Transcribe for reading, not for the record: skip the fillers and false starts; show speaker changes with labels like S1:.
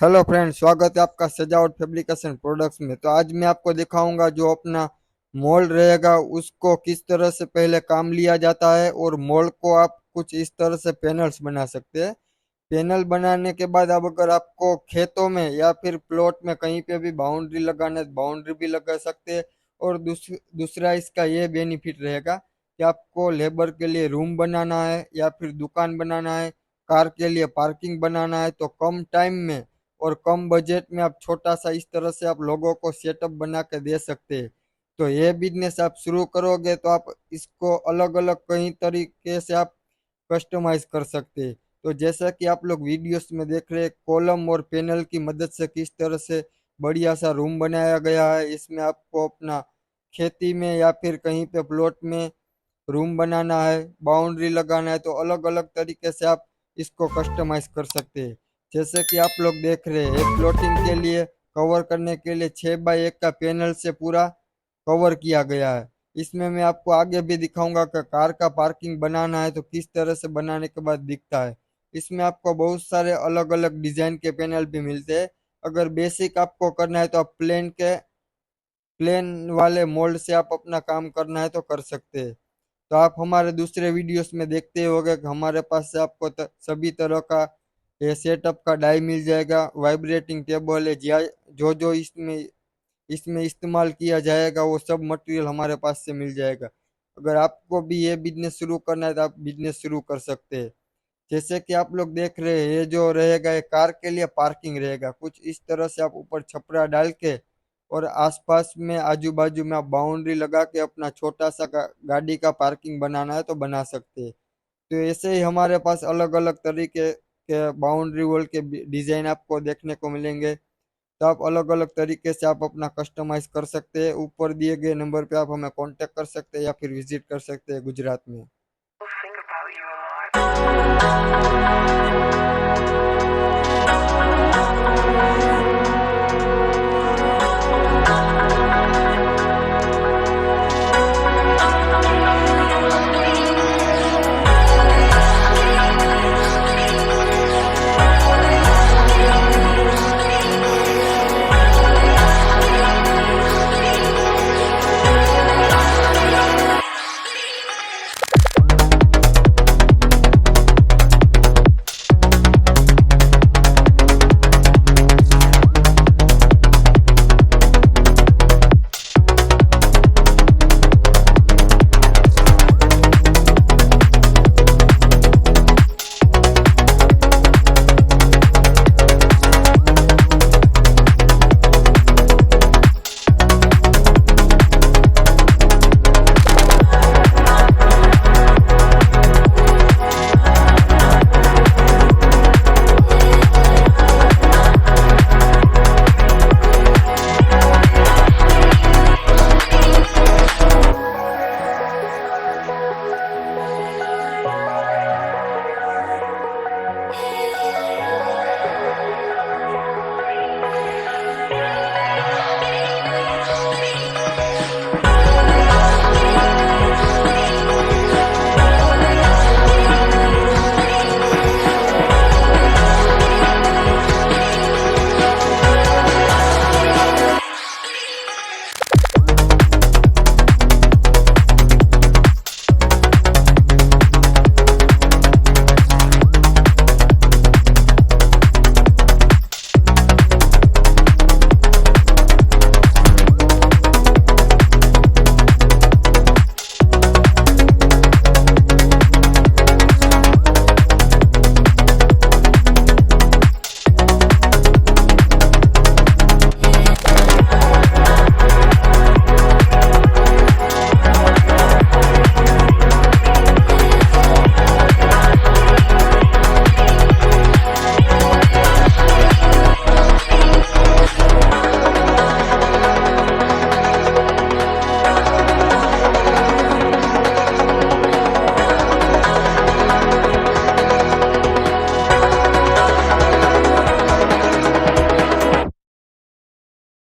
S1: Hello friend, स्वागत है आपका सजावट फैब्रिकेशन प्रोडक्ट्स में। तो आज मैं आपको दिखाऊंगा जो अपना मोल्ड रहेगा उसको किस तरह से पहले काम लिया जाता है, और मोल्ड को आप कुछ इस तरह से पैनल्स बना सकते हैं। पैनल बनाने के बाद अब अगर आपको खेतों में या फिर प्लॉट में कहीं पे भी बाउंड्री लगाना है तो बाउंड्री भी लगा सकते हैं। और दूसरा इसका ये बेनिफिट रहेगा कि आपको लेबर के लिए रूम बनाना है या फिर दुकान बनाना है, कार के लिए पार्किंग बनाना है, तो कम टाइम में और कम बजट में आप छोटा सा इस तरह से आप लोगों को सेटअप बना के दे सकते हैं। तो ये बिजनेस आप शुरू करोगे तो आप इसको अलग अलग कई तरीके से आप कस्टमाइज कर सकते हैं। तो जैसा कि आप लोग वीडियोस में देख रहे हैं, कॉलम और पैनल की मदद से किस तरह से बढ़िया सा रूम बनाया गया है। इसमें आपको अपना खेती में या फिर कहीं पे प्लॉट में रूम बनाना है, बाउंड्री लगाना है, तो अलग अलग तरीके से आप इसको कस्टमाइज कर सकते हैं। जैसे कि आप लोग देख रहे हैं, एक प्लॉटिंग के लिए कवर करने के लिए 6x1 का पैनल से पूरा कवर किया गया है। इसमें मैं आपको आगे भी दिखाऊंगा कि कार का पार्किंग बनाना है तो किस तरह से बनाने के बाद दिखता है। इसमें आपको बहुत सारे अलग अलग डिजाइन के पैनल भी मिलते हैं। अगर बेसिक आपको करना है तो आप प्लेन वाले मोल्ड से आप अपना काम करना है तो कर सकते हैं। तो आप हमारे दूसरे वीडियोस में देखते होंगे कि हमारे पास से आपको सभी तरह का ये सेटअप का डाई मिल जाएगा, वाइब्रेटिंग टेबल है, जो जो इसमें इसमें इस्तेमाल किया जाएगा वो सब मटेरियल हमारे पास से मिल जाएगा। अगर आपको भी ये बिजनेस शुरू करना है तो आप बिजनेस शुरू कर सकते हैं। जैसे कि आप लोग देख रहे हैं, ये जो रहेगा ये कार के लिए पार्किंग रहेगा। कुछ इस तरह से आप ऊपर छपरा डाल के और आसपास में आजू बाजू में आप बाउंड्री लगा के अपना छोटा सा गाड़ी का पार्किंग बनाना है तो बना सकते हैं। तो ऐसे ही हमारे पास अलग अलग तरीके के बाउंड्री वॉल के डिजाइन आपको देखने को मिलेंगे। तो आप अलग अलग तरीके से आप अपना कस्टमाइज कर सकते हैं। ऊपर दिए गए नंबर पे आप हमें कांटेक्ट कर सकते हैं या फिर विजिट कर सकते हैं गुजरात में।